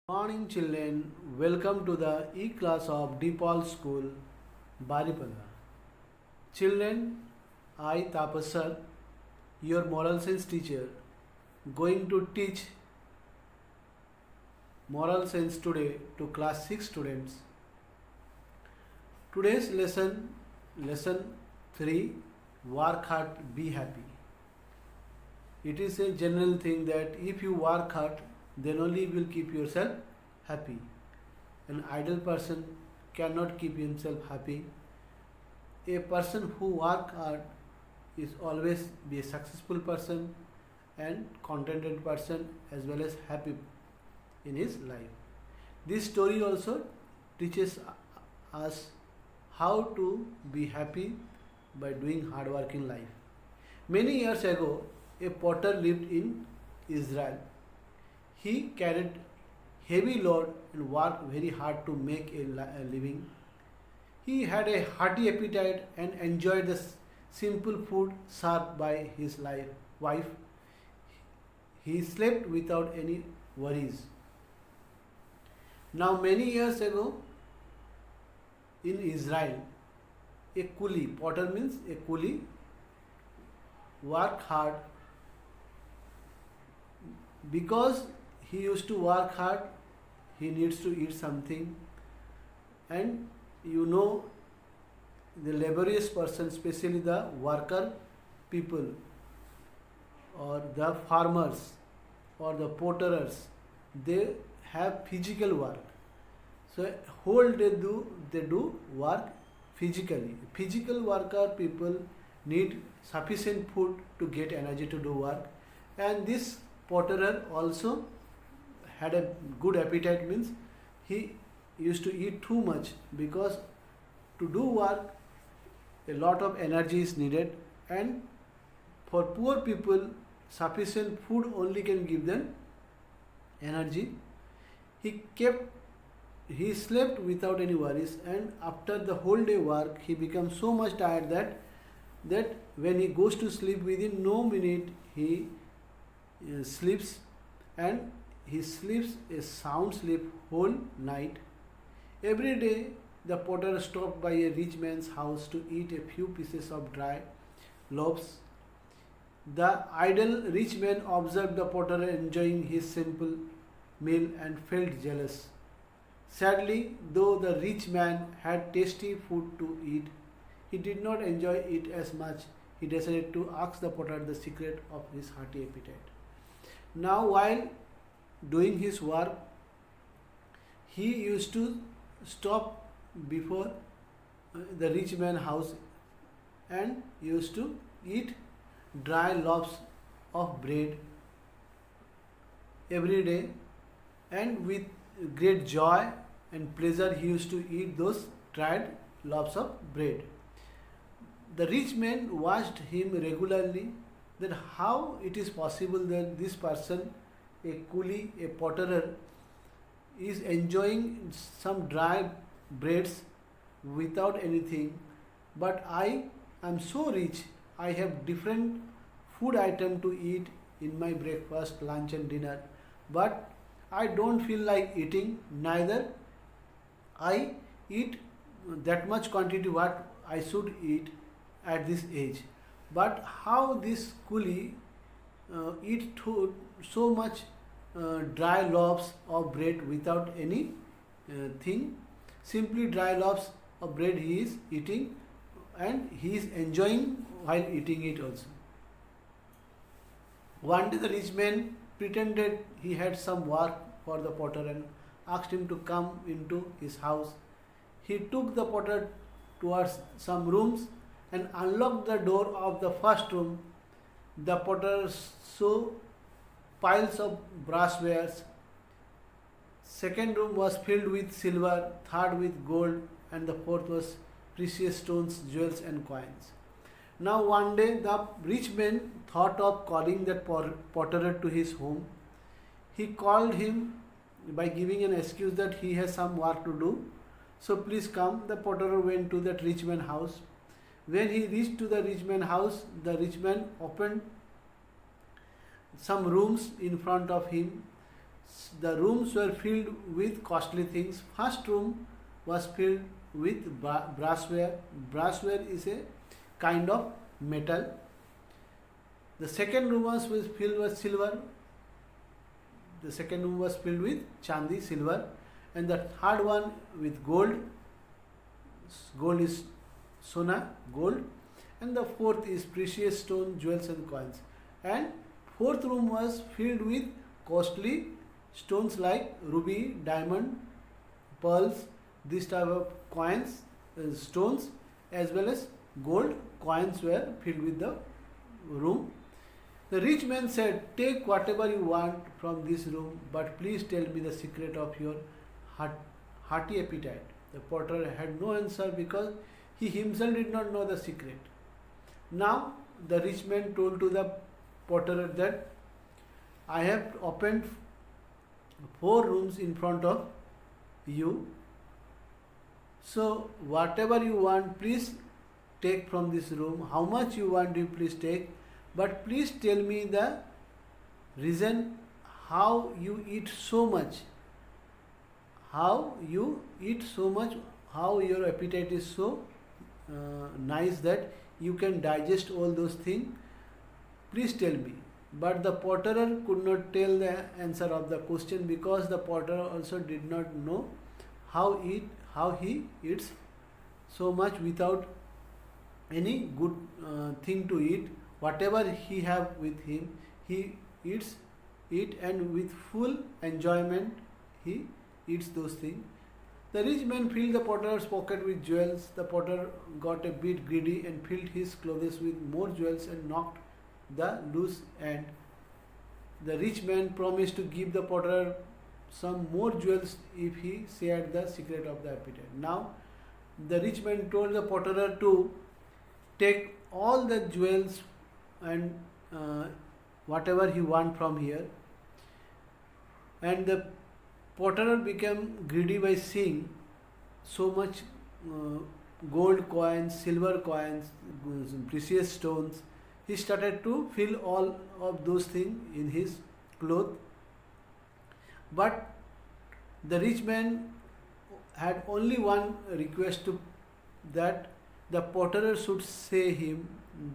Morning children, welcome to the e-class of DePaul School, Baripalla. Children, I Tapasar, your moral science teacher, going to teach moral science today to class 6 students. Today's lesson 3, work hard, be happy. It is a general thing that if you work hard, then only you will keep yourself happy. An idle person cannot keep himself happy. A person who work hard is always be a successful person and contented person as well as happy in his life. This story also teaches us how to be happy by doing hard work in life. Many years ago, a potter lived in Israel. He carried heavy load and worked very hard to make a living. He had a hearty appetite and enjoyed the simple food served by his wife. He slept without any worries. Now many years ago in Israel, a coolie, potter means a coolie, worked hard because he used to work hard, he needs to eat something, and the laborious person, especially the worker people or the farmers or the potterers, they have physical work. So whole day they do work physically. Physical worker people need sufficient food to get energy to do work, and this potterer also had a good appetite, means he used to eat too much because to do work a lot of energy is needed, and for poor people sufficient food only can give them energy. He slept without any worries, and after the whole day work he becomes so much tired that when he goes to sleep, within no minute he sleeps, and he sleeps a sound sleep whole night. Every day the potter stopped by a rich man's house to eat a few pieces of dry loaves. The idle rich man observed the potter enjoying his simple meal and felt jealous. Sadly, though the rich man had tasty food to eat, he did not enjoy it as much. He decided to ask the potter the secret of his hearty appetite. Now, while doing his work, he used to stop before the rich man's house and used to eat dry loaves of bread every day, and with great joy and pleasure he used to eat those dried loaves of bread. The rich man watched him regularly, that how it is possible that this person, a coolie, a potterer, is enjoying some dry breads without anything, but I am so rich, I have different food item to eat in my breakfast, lunch and dinner, but I don't feel like eating, neither I eat that much quantity what I should eat at this age. But how this coolie eat so much dry loaves of bread without any thing, simply dry loaves of bread he is eating, and he is enjoying while eating it also. One day the rich man pretended he had some work for the potter and asked him to come into his house. He took the potter towards some rooms and unlocked the door of the first room. The potter saw piles of brasswares. Second room was filled with silver, third with gold, and the fourth was precious stones, jewels and coins. Now one day the rich man thought of calling that potterer to his home. He called him by giving an excuse that he has some work to do. So please come. The potterer went to that rich man's house. When he reached to the rich man's house, the rich man opened some rooms in front of him. The rooms were filled with costly things. First room was filled with brassware. Brassware is a kind of metal. The second room was filled with silver. The second room was filled with chandi, silver, and the third one with gold. Gold is sona, gold, and the fourth is precious stone, jewels and coins. And fourth room was filled with costly stones like ruby, diamond, pearls, this type of coins, stones, as well as gold coins were filled with the room. The rich man said, "Take whatever you want from this room, but please tell me the secret of your hearty appetite." The potter had no answer because he himself did not know the secret. Now the rich man told to the potter that, "I have opened 4 rooms in front of you. So whatever you want, please take from this room. How much you want, you please take. But please tell me the reason how you eat so much. How you eat so much, how your appetite is so nice that you can digest all those things. Please tell me." But the potter could not tell the answer of the question because the potter also did not know how he eats so much without any good thing to eat. Whatever he have with him, he eats it, and with full enjoyment he eats those things. The rich man filled the potter's pocket with jewels. The potter got a bit greedy and filled his clothes with more jewels and knocked the loose end. The rich man promised to give the potter some more jewels if he shared the secret of the appetite. Now the rich man told the potter to take all the jewels and whatever he want from here. And the potter became greedy by seeing so much gold coins, silver coins, precious stones. He started to fill all of those things in his cloth. But the rich man had only one request, that the potter should say him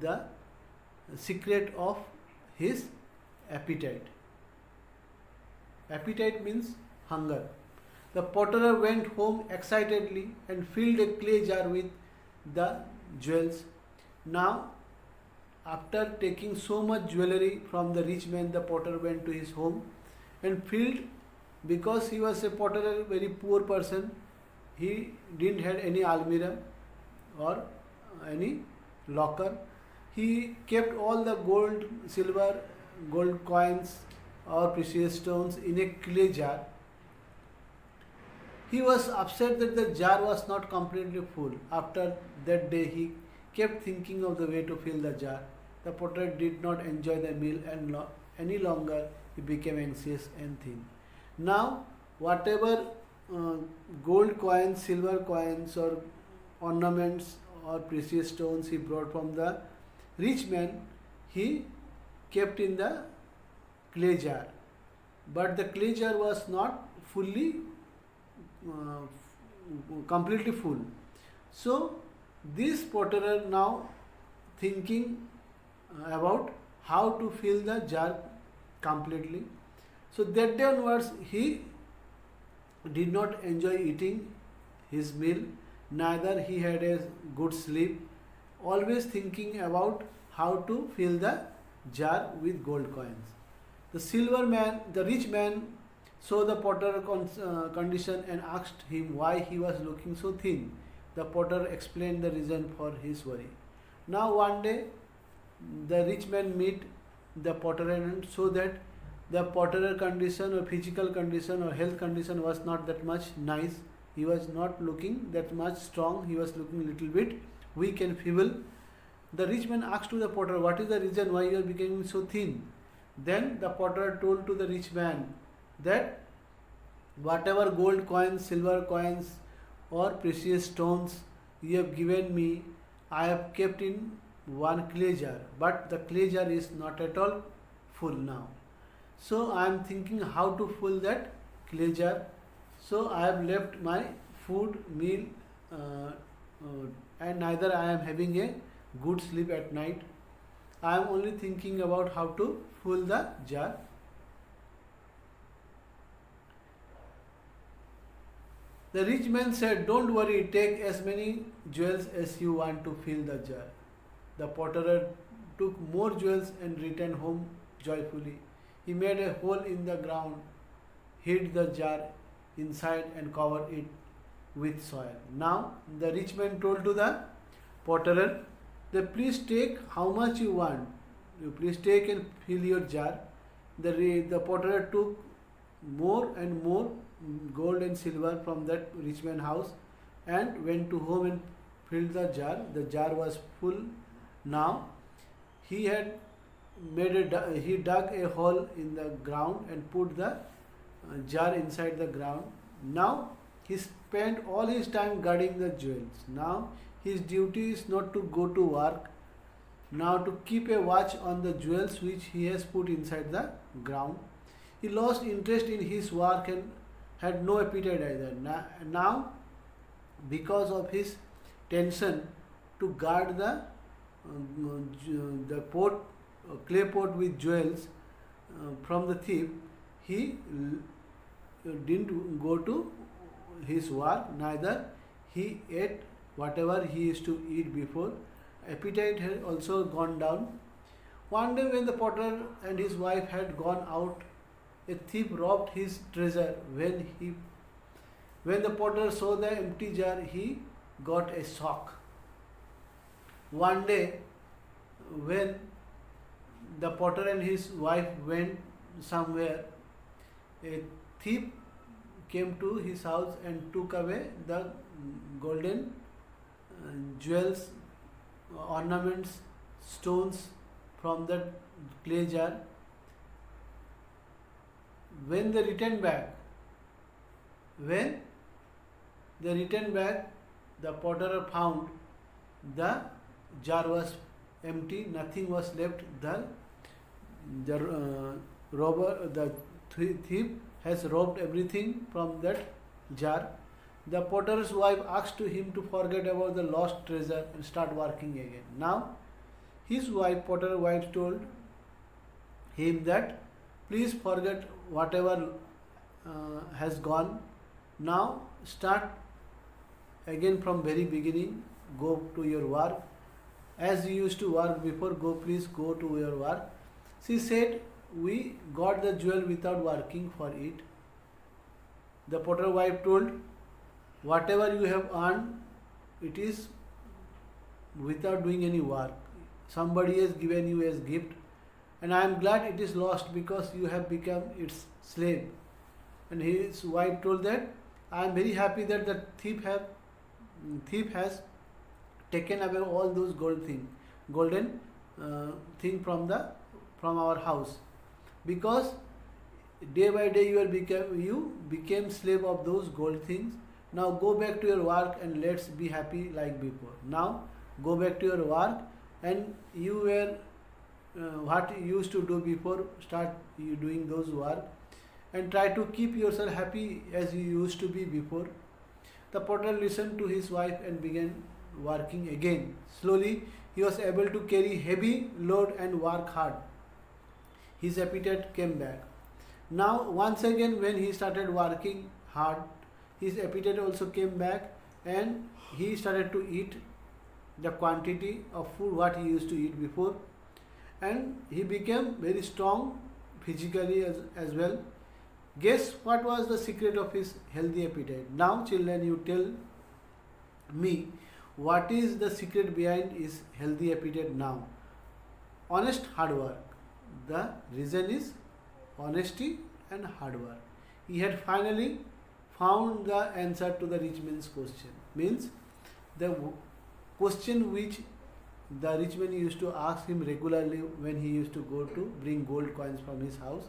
the secret of his appetite. Appetite means hunger. The potter went home excitedly and filled a clay jar with the jewels. Now, after taking so much jewelry from the rich man, the potter went to his home and filled, because he was a potter, a very poor person, he didn't have any almirah or any locker. He kept all the gold, silver, gold coins or precious stones in a clay jar. He was upset that the jar was not completely full. After that day, he kept thinking of the way to fill the jar. The potter did not enjoy the meal and any longer. He became anxious and thin. Now, whatever gold coins, silver coins or ornaments or precious stones he brought from the rich man, he kept in the clay jar. But the clay jar was not completely full. So this potter now thinking about how to fill the jar completely. So that day onwards he did not enjoy eating his meal, neither he had a good sleep, always thinking about how to fill the jar with gold coins. The rich man saw the potter condition and asked him why he was looking so thin. The potter explained the reason for his worry. Now one day the rich man meet the potter and saw that the potter condition or physical condition or health condition was not that much nice. He was not looking that much strong. He was looking a little bit weak and feeble. The rich man asked to the potter, "What is the reason why you are becoming so thin?" Then the potter told to the rich man that whatever gold coins, silver coins or precious stones you have given me, I have kept in one clay jar, but the clay jar is not at all full now. So I am thinking how to fill that clay jar. So I have left my food meal, and neither I am having a good sleep at night. I am only thinking about how to fill the jar. The rich man said, "Don't worry, take as many jewels as you want to fill the jar." The potter took more jewels and returned home joyfully. He made a hole in the ground, hid the jar inside, and covered it with soil. Now the rich man told to the potter, "Please take how much you want. You please take and fill your jar." The potter took more and more gold and silver from that rich man's house and went to home and filled the jar. The jar was full. Now he dug a hole in the ground and put the jar inside the ground. Now he spent all his time guarding the jewels. Now his duty is not to go to work, now to keep a watch on the jewels which he has put inside the ground. He lost interest in his work and had no appetite either. Now, because of his tension to guard the clay pot with jewels from the thief, he didn't go to his work, neither he ate whatever he used to eat before. Appetite had also gone down. One day when the potter and his wife had gone out, a thief robbed his treasure. When the potter saw the empty jar, he got a shock. One day when the potter and his wife went somewhere, a thief came to his house and took away the golden jewels, ornaments, stones from the clay jar. When they returned back, the potter found the jar was empty, nothing was left. The thief has robbed everything from that jar. The potter's wife asked him to forget about the lost treasure and start working again. Now, his wife, potter's wife, told him that please forget whatever has gone. Now start again from very beginning. Go to your work as you used to work before. Please go to your work. She said, "We got the jewel without working for it." The potter's wife told, "Whatever you have earned, it is without doing any work. Somebody has given you as gift, and I am glad it is lost because you have become its slave." And his wife told that, "I am very happy that the thief has taken away all those golden thing from our house, because day by day you became slave of those gold things. Now go back to your work and let's be happy like before." Now go back to your work, and you were what you used to do before. Start you doing those work and try to keep yourself happy as you used to be before. The potter listened to his wife and began working again. Slowly he was able to carry heavy load and work hard. His appetite came back. Now once again when he started working hard, his appetite also came back, and he started to eat the quantity of food what he used to eat before, and he became very strong physically as well. Guess what was the secret of his healthy appetite? Now children, you tell me, what is the secret behind his healthy appetite now? Honest hard work. The reason is honesty and hard work. He had finally found the answer to the rich man's question. Means the question which the rich man used to ask him regularly when he used to go to bring gold coins from his house.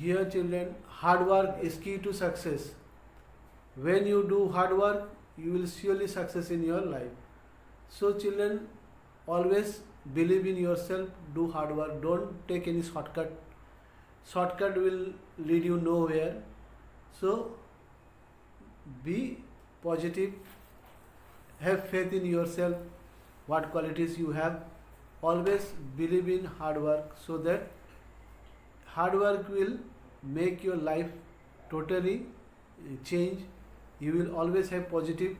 Here children, hard work is key to success. When you do hard work, you will surely success in your life. So children, always believe in yourself, do hard work, don't take any shortcut. shortcut will lead you nowhere. So be positive, have faith in yourself, what qualities you have. Always believe in hard work, so that hard work will make your life totally change. You will always have positive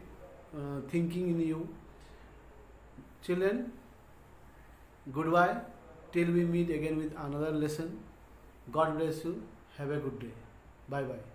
thinking in you. Children, goodbye till we meet again with another lesson. God bless you. Have a good day. Bye bye.